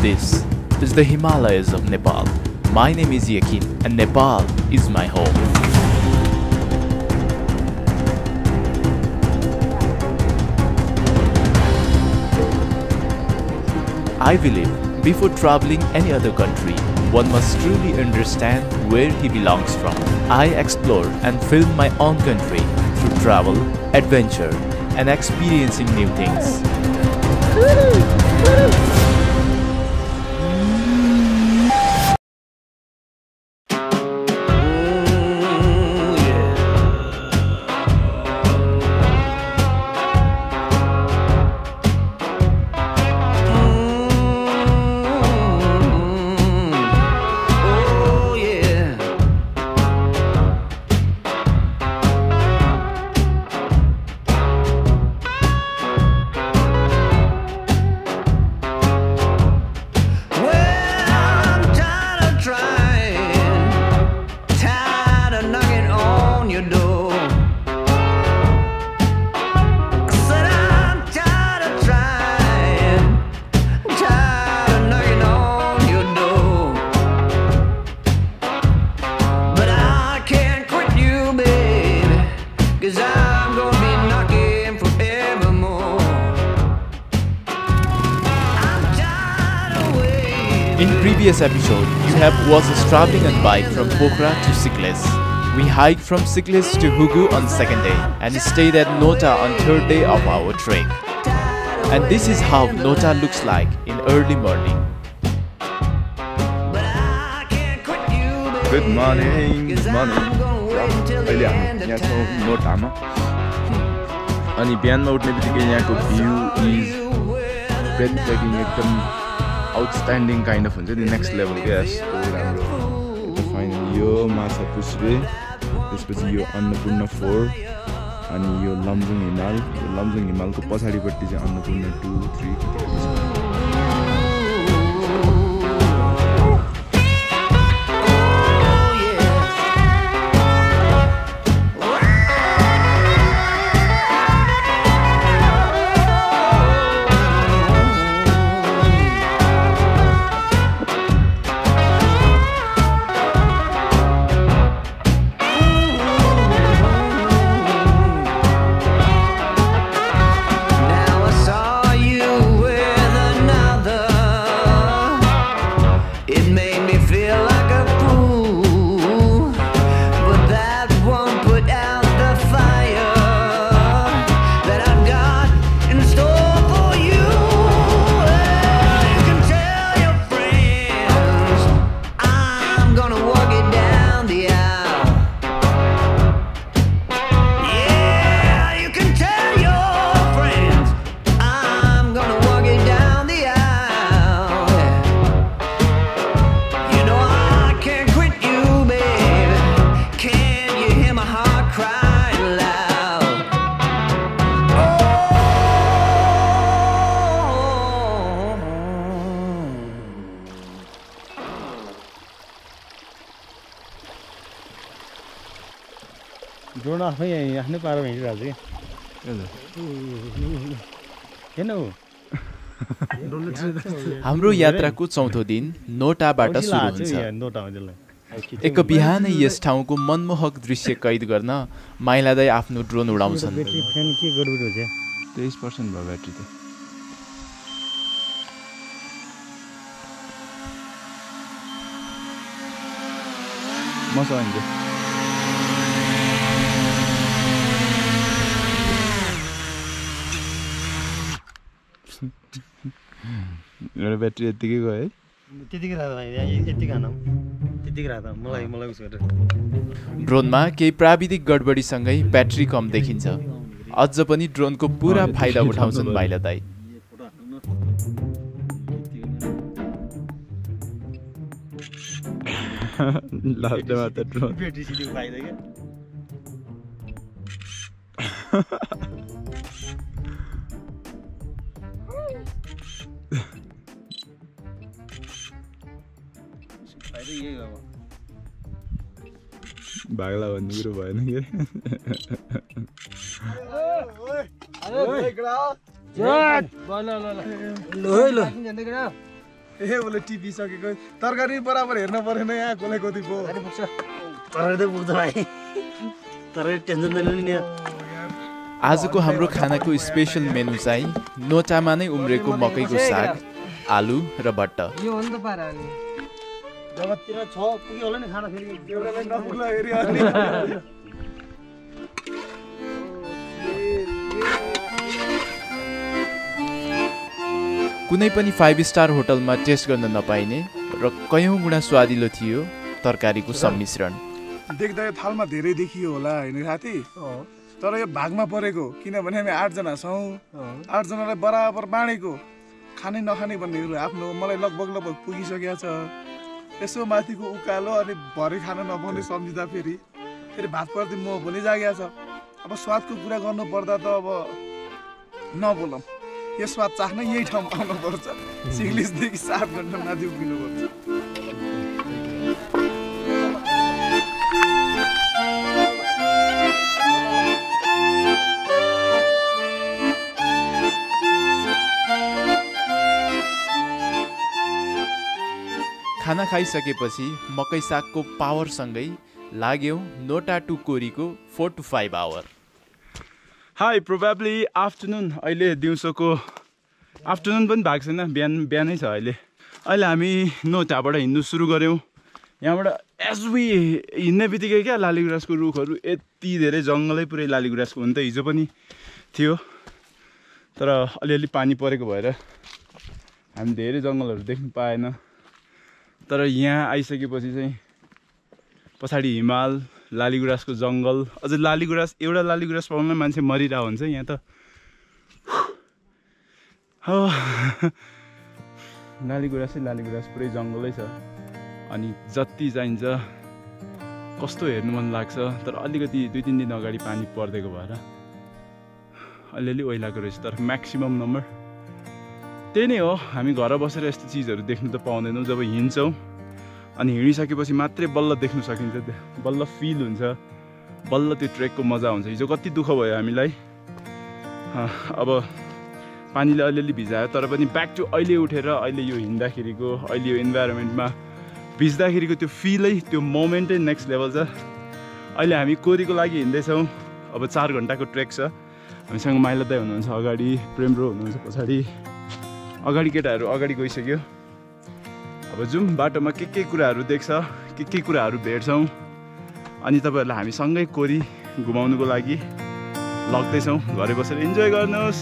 This is the Himalayas of Nepal. My name is Yakin and Nepal is my home. I believe before traveling any other country, one must truly understand where he belongs from. I explore and film my own country through travel, adventure, and experiencing new things. In previous episode, you have watched us traveling on bike from Pokhara to Sikles. We hiked from Sikles to Hugu on second day and stayed at Nota on third day of our trek. And this is how Nota looks like in early morning. Good morning. Good morning. अहिले हामी यहाँ छौँ नोटामा अनि बिहानमा उठ्ने बित्तिकै यहाँको view is ब्रेथटेकिङ एकदम आउटस्ट्यान्डिङ काइन्ड अफ हुन्छ नि नेक्स्ट लेभलकै यस्तो राम्रो फाइनली यो माछा पुस्रे त्यसपछि यो अन्नपूर्ण 4 अनि यो लमजुङ हिमालको पछाडिपट्टि चाहिँ अन्नपूर्ण 2 3 ड्रोन आफ्नै पारो हिँडिरहेको छ कि हाम्रो यात्राको चौथो दिन नोटाबाट सुरु हुन्छ। एक बिहानै यस ठाउँको मनमोहक दृश्य कैद गर्न माइलादाई आफ्नो ड्रोन उडाउँछन्। 23% भयो ब्याट्री त मसँग हुन्छ मेरो ब्याट्री यतिकै गयो है त्यतिकै राख्दा मलाई उसो गरेर ड्रोनमा केही प्राविधिक गडबडीसँगै ब्याट्री कम देखिन्छ। अझ पनि ड्रोनको पुरा फाइदा उठाउँछन् माइलादाई। लास्टमा त ड्रोन ब्याट्री सिधै फाइदा के भाग्ला भन्ने कुरो भएन के ए उसले टिपी सकेको तरकारी बराबर हेर्न परेन यहाँ कसलाई कति पो तरकारी त पुग्छ भाइ तरकारी टेन्सन नलिनु नि आजको हाम्रो खानाको स्पेशल मेनु चाहिँ नोटामा नै उम्रेको मकैको साग, आलु र भट्ट। यो हो नि त पारा अनि जगततिर छ पुग्यो होला नि खाना फेरि एउटालाई नपुग्ला हेरि अनि कुनै पनि 5 स्टार होटलमा टेस्ट गर्न नपाइने र कयौँ गुणा स्वादिलो थियो तरकारीको सम्मिश्रण। देख्दा यो थालमा धेरै देखियो होला हैन साथी, तर यो भागमा परेको किनभने हामी 8 जना छौँ, 8 जनालाई बराबर बाँडेको खाने नखाने भन्ने आफ्नो मलाई लगभग पुगिसकेको छ। यसो माथिको उकालो अनि भरे खान नपाउने सम्झिँदा फेरि भातप्रति मोह पनि जागेको छ। अब स्वादको कुरा गर्नु पर्दा त अब नबोलौँ, यो स्वाद चाख्न यही ठाउँमा आउनुपर्छ। सिग्लिसदेखि 7 घन्टा माथि उभिनुपर्छ। खाना खाइसकेपछि मकै सागको पावरसँगै लाग्यौँ नोटा टु कोरीको 4 to 5 आवर। हाई प्रोबेबली आफ्टरनुन, अहिले दिउँसोको आफ्टरनुन पनि भएको छैन, बिहानै छ अहिले। हामी नोटाबाट हिँड्नु सुरु गऱ्यौँ। यहाँबाट एज वी हिँड्ने बित्तिकै क्या लालीगुराँसको रुखहरू यति धेरै जङ्गलै पुरै लालीगुराँसको हुन त हिजो पनि थियो, तर अलिअलि पानी परेको भएर हामी धेरै जङ्गलहरू देख्नु पाएन। तर यहाँ आइसकेपछि चाहिँ पछाडि हिमाल, लालीगुराँसको जङ्गल, अझ लालीगुराँस एउटा लालीगुराँस पाउनलाई मान्छे मरिरहेको हुन्छ यहाँ त। लालीगुराँस पुरै जङ्गलै छ। अनि जति चाहिन्छ कस्तो हेर्नु मन लाग्छ, तर अलिकति 2-3 दिन अगाडि पानी पर्देको भएर अलिअलि ओइलाको रहेछ। तर म्याक्सिमम नम्बर त्यही नै हो। हामी घर बसेर यस्तो चिजहरू देख्नु त पाउँदैनौँ। जब हिँड्छौँ अनि हिँडिसकेपछि मात्रै बल्ल देख्नु सकिन्छ, बल्ल फिल हुन्छ, बल्ल त्यो ट्रेकको मजा हुन्छ। हिजो कति दुःख भयो हामीलाई, अब पानीले अलिअलि भिजायो, तर पनि ब्याक टु अहिले उठेर अहिले यो हिँड्दाखेरिको, अहिले यो इन्भाइरोमेन्टमा भिज्दाखेरिको त्यो फिलै, त्यो मोमेन्टै नेक्स्ट लेभल छ। अहिले हामी कोरीको लागि हिँड्दैछौँ। अब 4 घन्टाको ट्रेक छ। हामीसँग माइला दाइ हुनुहुन्छ अगाडि, प्रेम ब्रो हुनुहुन्छ पछाडि, अगाडि केटाहरू अगाडि गइसक्यो। अब जाउँ, बाटोमा के कुराहरू देख्छ, के कुराहरू भेट्छौँ, अनि तपाईँहरूलाई हामी सँगै कोरी घुमाउनुको लागि लग्दैछौँ। घरै बसेर इन्जोय गर्नुहोस्।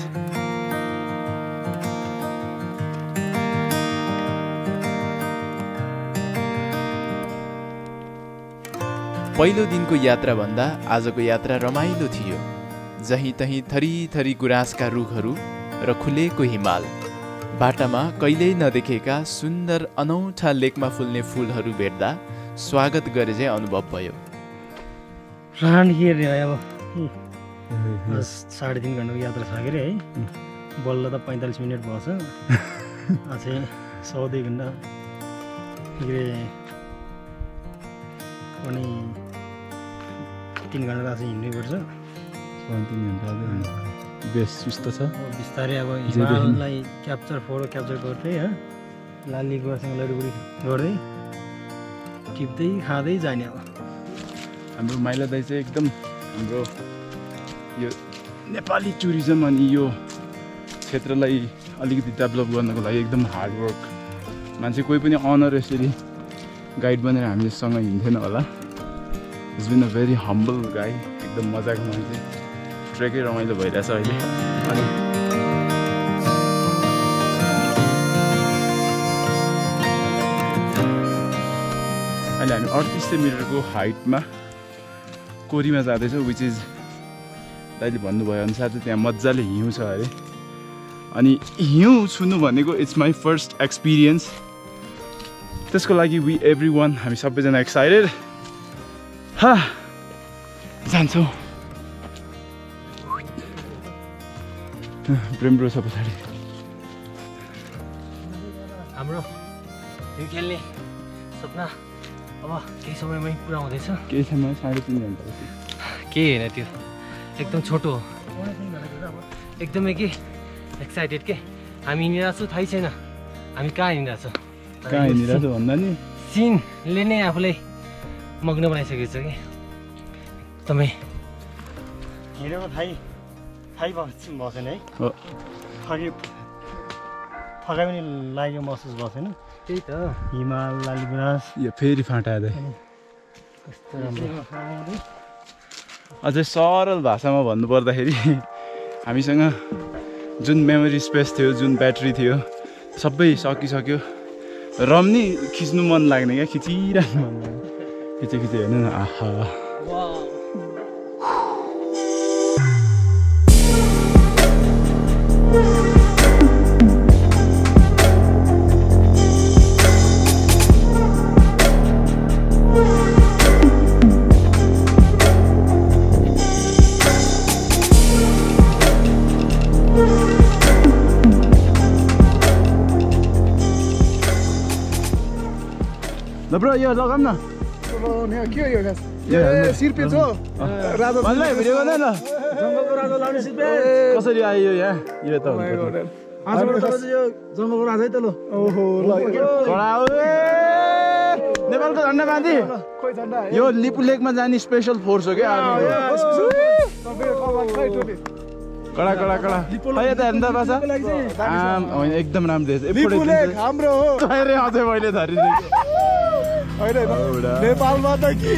पहिलो दिनको यात्राभन्दा आजको यात्रा रमाइलो थियो। जहीँ तहीँ थरी गुराँसका रुखहरू र खुलेको हिमाल, बाटामा कहिल्यै नदेखेका सुन्दर अनौठा लेकमा फुल्ने फुलहरू भेट्दा स्वागत गरे चाहिँ अनुभव भयो। अब 3.5 घन्टाको यात्रा छ के अरे है, बल्ल त 45 मिनट भएछ। अझै 1.5 घन्टा अनि 3 घन्टा चाहिँ हिँड्नुपर्छ। 3 घन्टा बेस सुस्त छ। बिस्तारै अब हिमाललाई फोटो क्याप्चर गर्दै लाली गुराँससँग लडुबुडी गर्दै टिप्दै खाँदै जाने। अब हाम्रो माइला दाइ चाहिँ एकदम हाम्रो यो नेपाली टुरिज्म अनि यो क्षेत्रलाई अलिकति डेभलप गर्नको लागि एकदम हार्डवर्क मान्छे। कोही पनि अनर यसरी गाइड बनेर हामीसँग हिँड्थेन होला। It's been a very humble guy, एकदम मजाको मान्छे। ट्रेकै रमाइलो भइरहेछ अहिले। अनि अहिले हामी 3800 मिटरको हाइटमा कोरीमा जाँदैछौँ, विच इज दाइले भन्नुभयो अनुसार चाहिँ त्यहाँ मजाले हिउँ छ अरे। अनि हिउँ छुनु भनेको इट्स माई फर्स्ट एक्सपिरियन्स। त्यसको लागि हामी सबैजना एक्साइटेड जान्छौँ। प्रेम ब्रो छ पछाडि। हाम्रो हिउँ खेल्ने सपना अब केही समयमै पुरा हुँदैछ। केही समय 3.5 घन्टा केही होइन, त्यो एकदम छोटो हो। एकदमै के एक्साइटेड के हामी हिँडिरहेको छु थाहै छैन हामी कहाँ हिँडिरहेको छ। कहाँ हिँडिरहेको छु भन्दा नि सिनले नै आफूलाई मग्न बनाइसकेको छ कि एकदमै हिँडेको थाहै बसेन है थकाइ पनि लाग्यो महसुस बसेन त्यही त हिमाल लालीगुराँस यो फेरि फाँटायो अझै सरल भाषामा भन्नुपर्दाखेरि हामीसँग जुन मेमोरी स्पेस थियो जुन ब्याट्री थियो सबै सकिसक्यो रम नि खिच्नु मन लाग्ने क्या खिचिरहनु मन लाग्ने खिचे हेर्नु न आहा ब्रो यो लगाम न के हो यो खास सिर्पेच हो राजा भिडियो गर्दैन ल जङ्गलको राजा लाउने सिर्पे कसरी आयो यहाँ यो त यो जङ्गलको राजा है त ल ओहो नेपालको झन्डा बाँधी यो लिपु लेकमा जाने स्पेसल फोर्स हो क्या कडा कडा कडा खै यता हेर्नु त बासा होइन एकदम राम्रो हाम्रो हो अझै मैले धरिदिएको नेपालमा त कि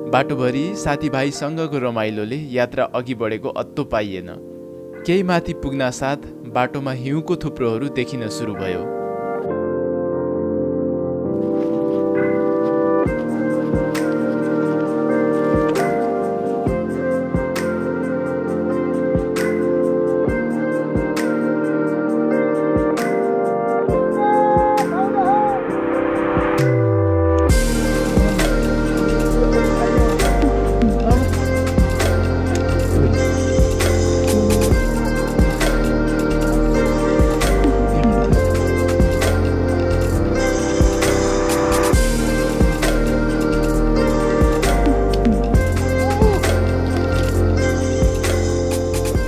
बाटोभरि साथीभाइसँगको रमाइलोले यात्रा अघि बढेको अत्तो पाइएन। केही माथि पुग्न साथ बाटोमा हिउँको थुप्रोहरू देखिन सुरु भयो।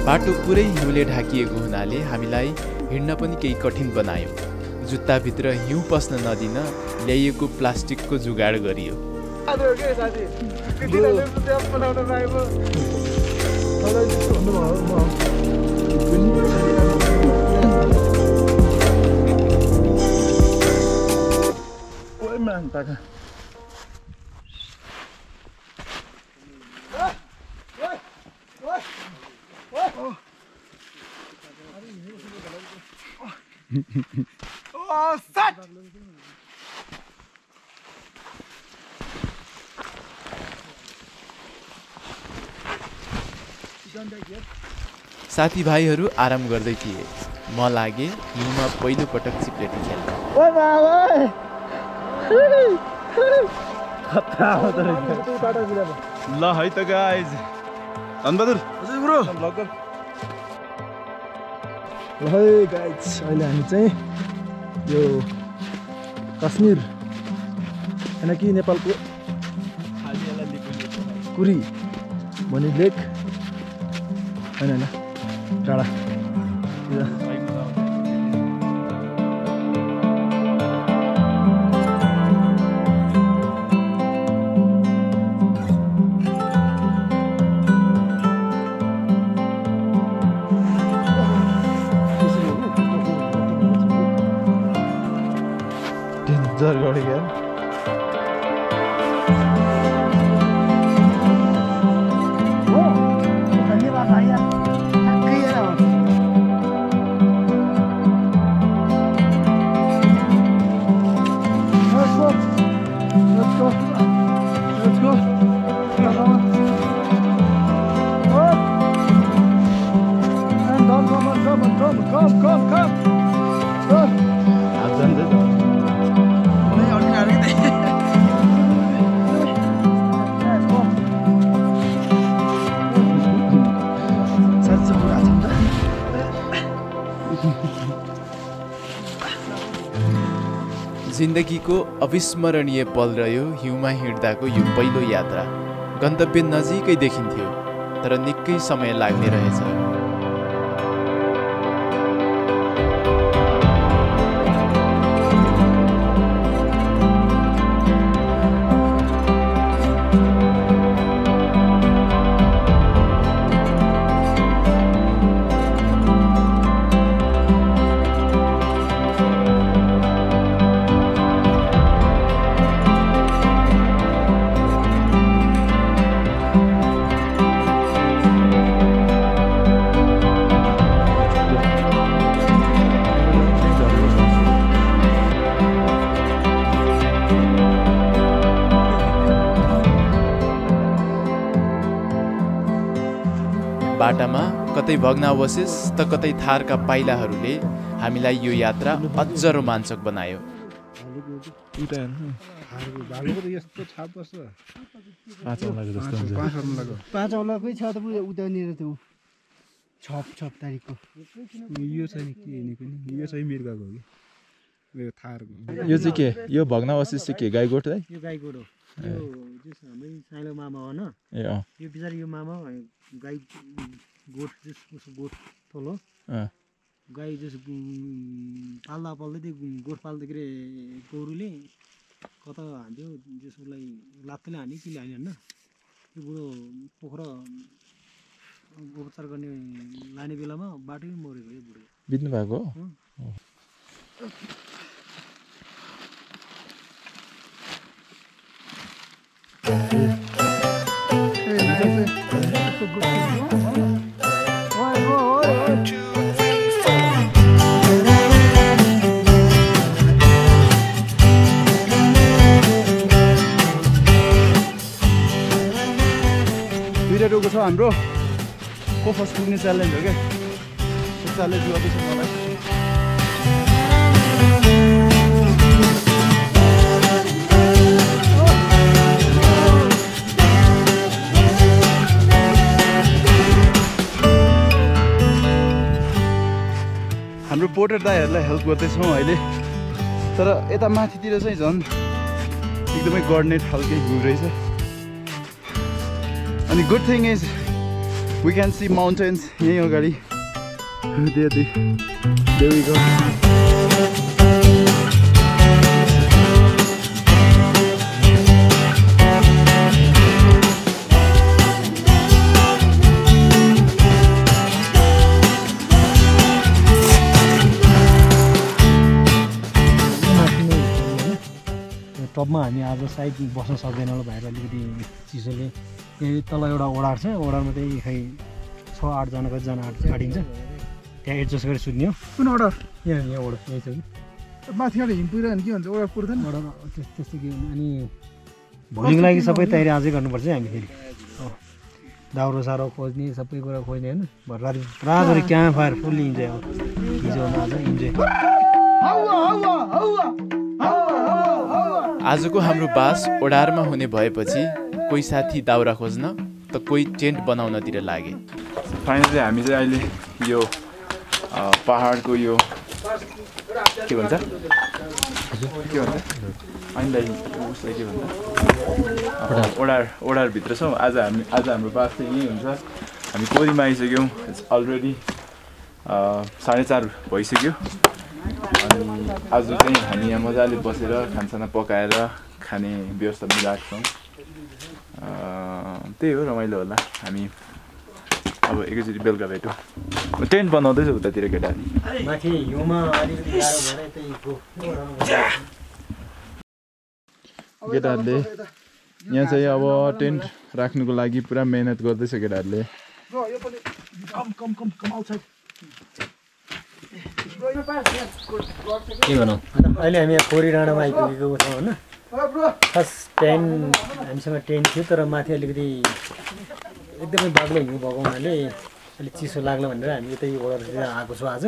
बाटो पुरै हिउँले ढाकिएको हुनाले हामीलाई हिँड्न पनि केही कठिन बनायो। जुत्ताभित्र हिउँ पस्न नदिन ल्याइएको प्लास्टिकको जुगाड गरियो। साथीभाइहरू आराम गर्दै थिए। म लागे हिउँमा पहिलो पटक चिप्लेटी खेल्न। ल है त गाइज धनबहादुर ल है गाइज अहिले हामी चाहिँ यो कश्मीर होइन कि नेपालको कुरी भन्ने लेक होइन टाढा जरगढी क्या जिन्दगीको अविस्मरणीय पल रह्यो हिउँमा हिँड्दाको यो पहिलो यात्रा। गन्तव्य नजिकै देखिन्थ्यो तर निकै समय लाग्ने रहेछ। बाटामा कतै भग्नावशेष त कतै थारका पाइलाहरूले हामीलाई यो यात्रा अझ रोमाञ्चक बनायो। पाँच औलाकै छ त उतानिर त्यो छप तारिकको यो चाहिँ के नि यो चाहिँ मिर्गाको हो कि यो थारको। यो चाहिँ के यो भग्नावशेष चाहिँ के गाईगोठ है? यो गाईगोठ हो। यो जस हाम्रै साइलो मामा हो न। ए अँ यो बिचारी यो मामा गाई गोठ जस उसको गोठ थोलो गाई जस पाल्दा त्यो गोठ पाल्दा के अरे गोरुले कता हान्थ्यो जस उसलाई लात्तैले हान्यो कि हान्यो होइन। त्यो बुढो पोखरा उपचार गर्ने लाने बेलामा बाटोमै मरेको यो बुढो बित्नु भएको हो। छ हाम्रो कोफस पुग्ने च्यालेन्ज हो क्या। त्यो च्यालेन्ज गर्दैछ मलाई। हाम्रो पोर्टर दाइहरूलाई हेल्प गर्दैछौँ अहिले। तर यता माथितिर चाहिँ झन् एकदमै गड्ने खालकै भ्यू रहेछ। अनि good thing is we can see mountains यहीँ अगाडि। There we go. टपमा हामी आज सायद बस्न सक्दैन होला भाइर अलिकति चिसोले। यही तल एउटा ओडार छ, ओडारमा त्यही खै 6-8 जना कतिजना आँटिन्छ। त्यहाँ एडजस्ट गरेर सुत्ने हो। कुन ओडार? यहाँ ओडार यही छ कि माथिबाट हिँड पुगिरह्यो भने के भन्छ ओडार पुर्दैन? ओडार त्यस्तो के अनि भोलिको लागि सबै तयारी आजै गर्नुपर्छ हामी फेरि। दाउरो सारो खोज्ने सबै कुरा खोज्ने होइन। भरे रातभरि क्याम्प फायर फुल्ली इन्जोय अब हिजो आज इन्जोय। आजको हाम्रो बास ओडारमा हुने भएपछि कोही साथी दाउरा खोज्न त कोही टेन्ट बनाउनतिर लागे। फाइनली हामी चाहिँ अहिले यो पहाडको यो के भन्छ अहिले उसलाई के भन्छ ओडारभित्र छौँ। आज हाम्रो बास चाहिँ यहीँ हुन्छ। हामी कोरीमा आइसक्यौँ। इट्स अलरेडी 4:30 भइसक्यो। अनि आज चाहिँ हामी यहाँ मजाले बसेर खानसाना पकाएर खाने व्यवस्था मिलाएको छौँ। त्यही हो, रमाइलो होला। हामी अब एकैचोटि बेलुका भेटौँ। टेन्ट बनाउँदैछ उतातिर केटाहरू। केटाहरूले यहाँ चाहिँ अब टेन्ट राख्नुको लागि पुरा मेहनत गर्दैछ केटाहरूले। के भनौँ अहिले हामी यहाँ खोरी डाँडामा आइपुगेको छौँ होइन। खास टेन्ट हामीसँग टेन्ट थियो तर माथि अलिकति एकदमै बाक्लो हिउँ भएको हुनाले अलिक चिसो लाग्ला भनेर हामी यतै ओडारतिर आएको छौँ। आज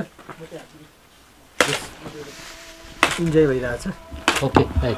इन्जोय भइरहेछ। Okay by.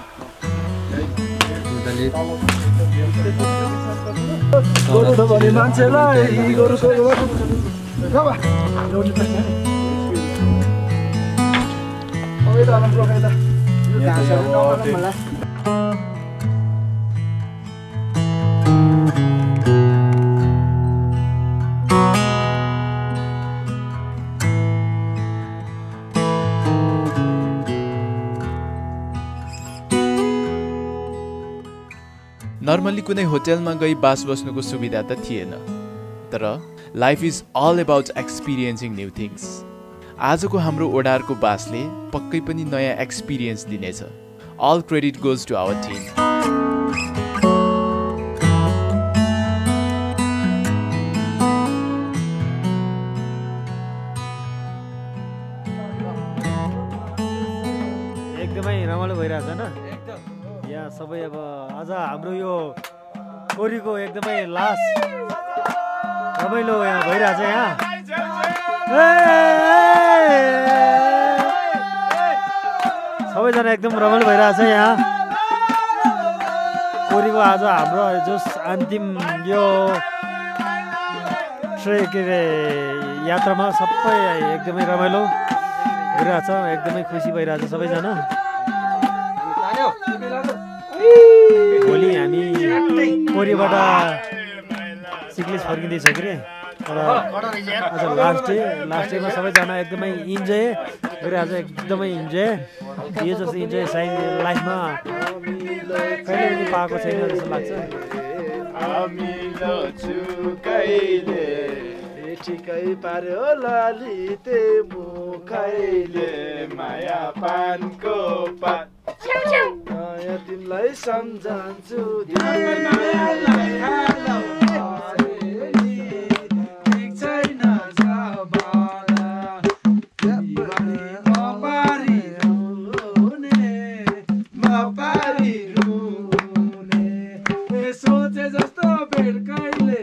नर्मली कुनै होटलमा गई बास बस्नुको सुविधा त थिएन, तर life is all about experiencing new things. आजको हाम्रो ओडारको बासले पक्कै पनि नयाँ एक्सपिरियन्स दिनेछ। All credit goes to our team. एकदमै रमाइलो भइरहेछ न यहाँ सबै। अब आज हाम्रो यो कोरीको एकदमै लास्ट रमाइलो यहाँ भइरहेछ। यहाँ सबैजना एकदम रमाइलो भइरहेछ यहाँ कोरीको। आज हाम्रो जस अन्तिम यो के अरे यात्रामा सबै एकदमै रमाइलो भइरहेछ, एकदमै खुसी भइरहेछ सबैजना। भोलि हामी कोरीबाट सिक्लिस फर्किँदैछौँ कि तर आज लास्ट डेमा सबैजना एकदमै इन्जोय गरिरहेछ, एकदमै इन्जोय। यो जस्तो इन्जोय सायद लाइफमा कहिले पनि पाएको छैन जस्तो लाग्छ। ठिकै पार्यो लाली ते मुखैले माया पानको पात तिमीलाई सम्झन्छु सोचे जस्तो भेट कहिले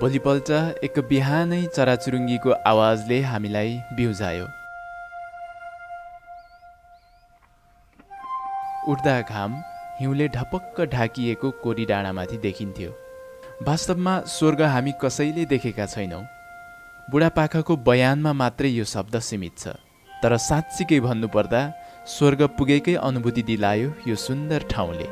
भोलिपल्ट एक बिहानै चराचुरुङ्गीको आवाजले हामीलाई बिउजायो। उड्दा घाम हिउँले ढपक्क ढाकिएको कोरी डाँडामाथि देखिन्थ्यो। वास्तवमा स्वर्ग हामी कसैले देखेका छैनौँ। बुढापाकाको बयानमा मात्रै यो शब्द सीमित छ, तर साँच्चीकै भन्नुपर्दा स्वर्ग पुगेकै अनुभूति दिलायो यो सुन्दर ठाउँले।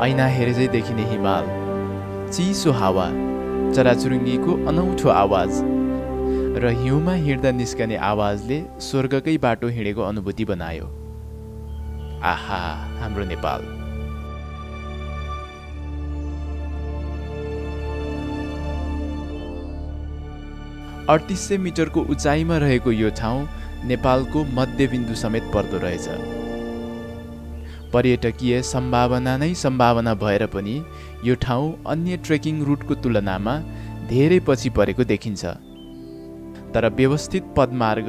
ऐना हेरेजै देखिने हिमाल, चिसो हावा, चराचुरुङ्गीको अनौठो आवाज र हिउँमा हिँड्दा निस्कने आवाजले स्वर्गकै बाटो हिँडेको अनुभूति बनायो। आहा, हाम्रो नेपाल। 3800 मिटरको उचाइमा रहेको यो ठाउँ नेपालको मध्यबिन्दु समेत पर्दो रहेछ। पर्यटकीय सम्भावना नै सम्भावना भएर पनि यो ठाउँ अन्य ट्रेकिङ रुटको तुलनामा धेरै पछि परेको देखिन्छ। तर व्यवस्थित पदमार्ग,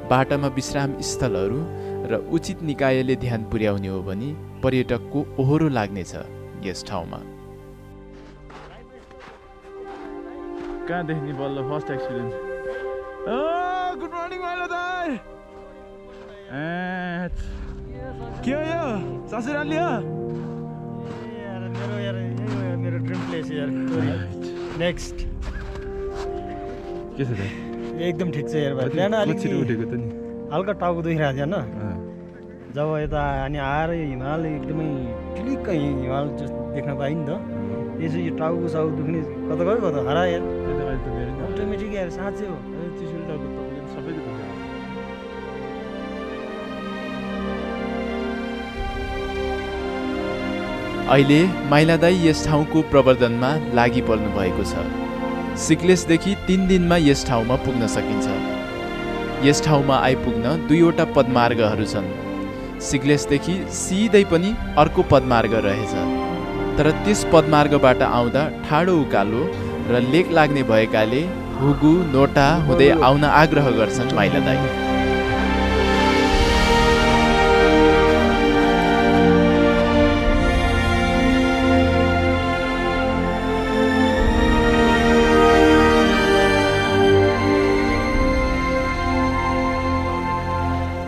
बाटामा विश्राम स्थलहरू र उचित निकायले ध्यान पुर्याउने हो भने पर्यटकको ओहोरो लाग्नेछ यस ठाउँमा। कहाँ देख्ने बल्ल फर्स्ट एक्सपिरियन्स। गुड मर्निङ माइलो दाइ। के हो यो ससुराली हो? मेरो ड्रिम प्लेस यार। नेक्स्ट के छ त? एकदम ठिक छ यार भाइ। बिहान अलिक उठेको त नि हल्का टाउको दुखिरहेको थियो हैन? जब यता अनि आएर यो हिमाल एकदमै क्लिक्क हिमाल देख्न पाइयो नि त। यसो यो टाउको साउ दुख्ने कता गयो कता हरा यार। अटोमेटिक यार साँच्चै हो। चिसो टाउको त सबै दुख्छ। अहिले माइलादाई यस ठाउँको प्रवर्धनमा लागि पर्नु भएको छ। सिक्लेसदेखि 3 दिनमा यस ठाउँमा पुग्न सकिन्छ। यस ठाउँमा आइपुग्न 2वटा पदमार्गहरू छन्। सिग्लेसदेखि सिधै पनि अर्को पदमार्ग रहेछ, तर त्यस पदमार्गबाट आउँदा ठाडो उकालो र लेक लाग्ने भएकाले हुगु नोटा हुँदै आउन आग्रह गर्छन् माइला दाइ।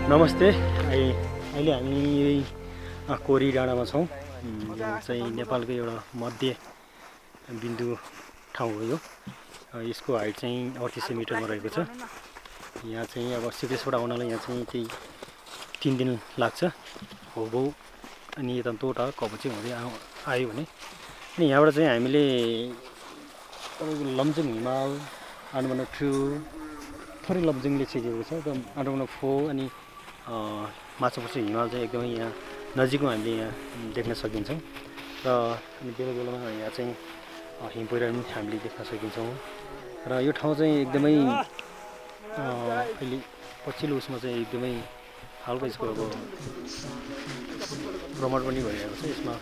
नमस्ते। अहिले हामी कोरी डाँडामा छौँ। चाहिँ नेपालको एउटा मध्य बिन्दु ठाउँ हो यो। यसको हाइट चाहिँ 3800 मिटरमा रहेको छ। यहाँ चाहिँ अब सिक्लेसबाट आउनलाई यहाँ चाहिँ 3 दिन लाग्छ। होबो अनि यता तोटा कपची हुँदै आयो भने अनि यहाँबाट चाहिँ हामीले लमजुङ हिमाल आन्डमान 2 थोरै लमजुङले छेकेको छ। त आन्डमान 4 अनि माछापुच्छ्रे हिमाल चाहिँ एकदमै यहाँ नजिकमा हामीले यहाँ देख्न सकिन्छौँ। र अनि बेला बेलामा यहाँ चाहिँ हिम पहिरो हामीले देख्न सकिन्छौँ। र यो ठाउँ चाहिँ एकदमै अहिले पछिल्लो उसमा चाहिँ एकदमै हालको यसको अब भ्रमण पनि भइरहेको छ। यसमा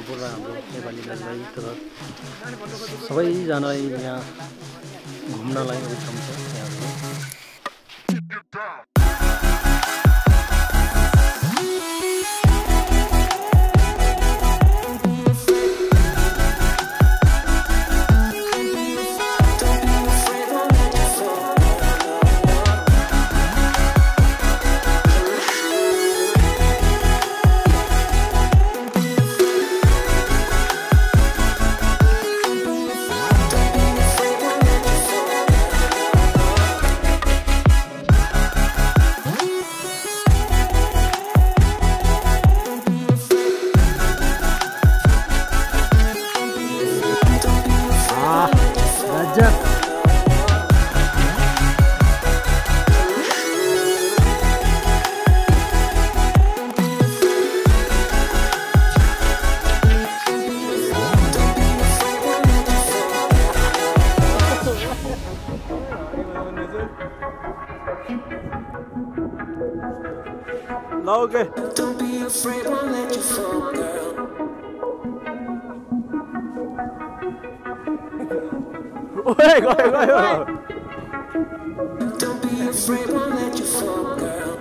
सम्पूर्ण हाम्रो नेपाली दाजुभाइ तथा सबैजनालाई यहाँ घुम्नलाई ठाउँ छ। यहाँ Okay. Don't be afraid, won't let you fall, girl. Don't be afraid, won't let you fall, girl.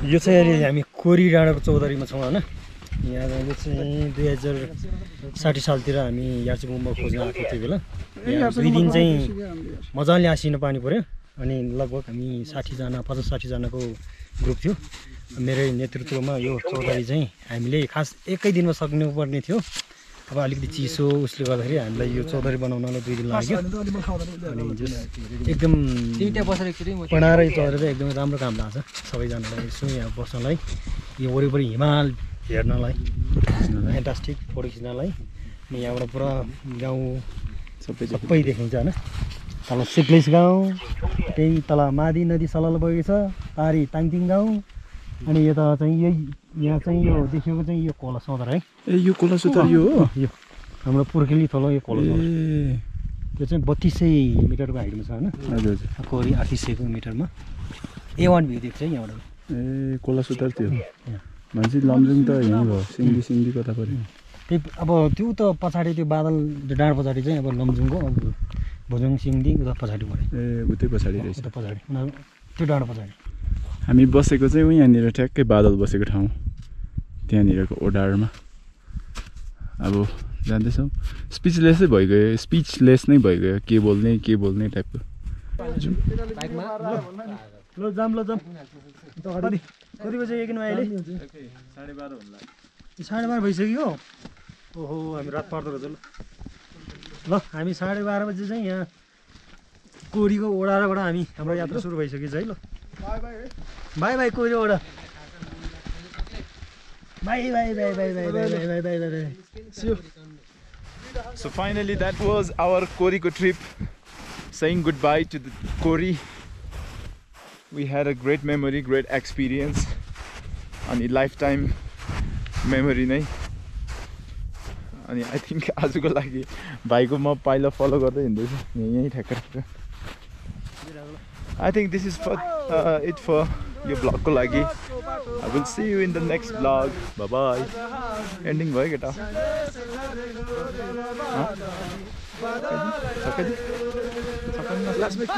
यो चाहिँ अहिले हामी कोरी डाँडाको चौधरीमा छौँ होइन। यहाँ चाहिँ 2060 सालतिर हामी यार्चुङमा खोज्न आएको थियो। त्यो बेला 2 दिन चाहिँ मजाले आसिन पानी पऱ्यो अनि लगभग हामी 50-60 जनाको ग्रुप थियो। मेरो नेतृत्वमा यो चौधरी चाहिँ हामीले खास एकै दिनमा सक्नुपर्ने थियो। अब अलिकति चिसो उसले गर्दाखेरि हामीलाई यो चौधरी बनाउनलाई 2 दिन लाग्यो। अनि एकदम बनाएर चौधरी चाहिँ एकदमै राम्रो काम लाग्छ सबैजनालाई यसो यहाँ बस्नलाई, यो वरिपरि हिमाल हेर्नलाई, फ्यान्टास्टिक फोटो खिच्नलाई यहाँबाट पुरा गाउँ सबै देखिन्छ होइन तल सिक्लेस गाउँ त्यही तल मादी नदी सलल बगेको छ पारी ताङतिङ गाउँ अनि यता चाहिँ यही यहाँ चाहिँ यो देखेको चाहिँ यो कोला सदर है ए यो कोला सदर यो हो यो हाम्रो पुर्खेली थलो यो कोला सदर त्यो चाहिँ 3200 मिटरको हाइटमा छ होइन हजुर हजुर कोरी 3800 मिटरमा A1 भ्यू देख्छ यहाँबाट ए कोला सदर त्यो मान्छे लमजुङ त यहीँ भयो सिङ्गी कता पऱ्यो त्यही अब त्यो त पछाडि त्यो बादल डाँड पछाडि चाहिँ अब लमजुङको अब भोजोङ सिङ्दी उता पछाडि पऱ्यो ए उतै पछाडि रहेछ उता पछाडि उनीहरू त्यो डाँड पछाडि हामी बसेको चाहिँ यहाँनिर ठ्याक्कै बादल बसेको ठाउँ त्यहाँनिरको ओडारमा अब जान्दैछौँ स्पिचलेसै भइगयो स्पिचलेस नै भइगयो के बोल्ने टाइपको ल जाम कति बजे एकदिनमा अहिले 12:30 होला 12:30 भइसक्यो ओहो हामी रात पर्दो रहेछ ल हामी 12:30 बजे चाहिँ यहाँ कोरीको ओडाबाट हामी हाम्रो यात्रा सुरु भइसकेको छ है ल बाई कोरी ओडा bye So finally that was our Koriko trip, saying goodbye to the Kori. We had a great memory, great experience, and a lifetime memory नै अनि I think आजको लागि भाइको म पाइला फलो गर्दै हिँड्दैछु यही ठ्याक्क I think this is for it for your vlog ko lagi. I will see you in the next vlog. Bye bye. Ending bhayo keta. Last week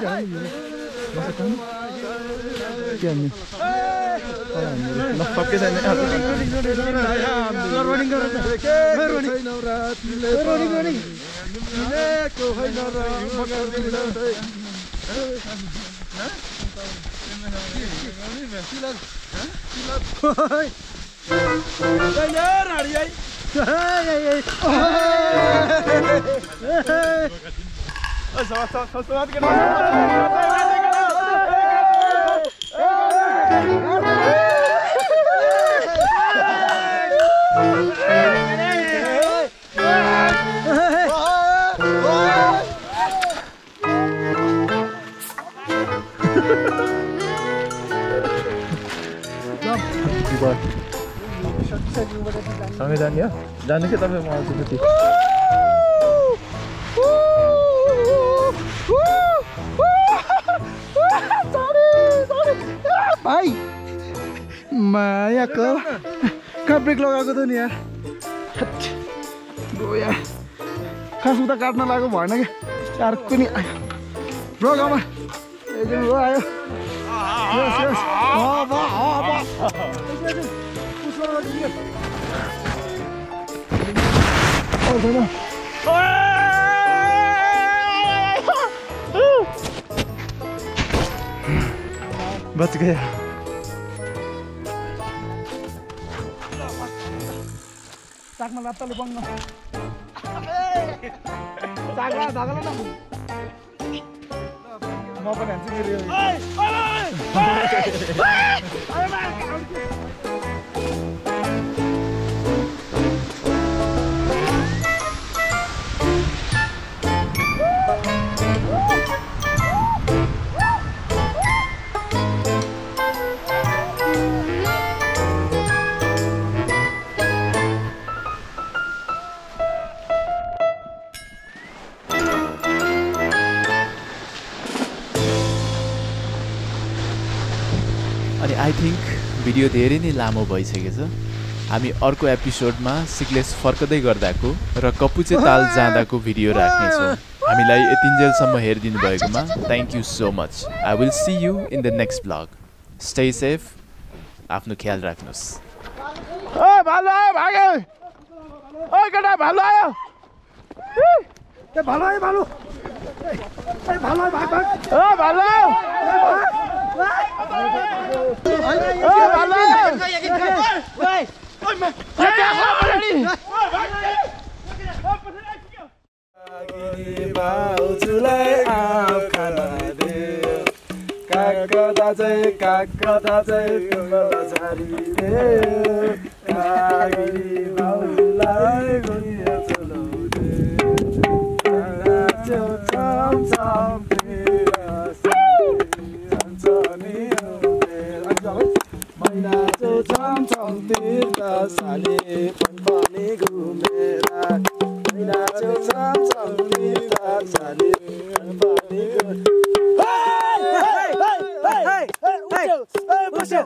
सँगै जाने हो जानु के तपाईँ म आउँछु कति भाइ मायाको कहाँ ब्रेक लगाएको त नि यार यार खास उता काट्न लागेको भएन क्या यार पनि आयो ब्रो गाउँमा एकदिन हो आयो बच गया चाकमा लात्ताले बङ्ग चाकमा धगला न म पनि हान्छु फेरि अनि आई थिंक भिडियो धेरै नै लामो भइसकेको छ हामी अर्को एपिसोडमा सिक्लेस फर्कदै गर्दाको र कपुचे ताल जाँदाको भिडियो राख्नेछौँ हामीलाई यतिन्जेलसम्म हेरिदिनु भएकोमा thank you so much I will see you in the next blog stay safe आफ्नो ख्याल राख्नुहोस् ओइ भालु आयो भागे ओइ केटा भालु आयो ए भालु आयो भालु ए भालु आयो भाग भाग ओ भालु आयो ओ भालु आयो ओइ भाउजूलाई आऊ खाना दे काकदा चाहिँ मलाई छाडिदे काकी भाउजूलाई गुनिया चलाउ छम छम तेरा साली मैना चो छम छम तेरा साली पनि घुमेरा मैना चो छम छम तेरा साली पनि बस्यो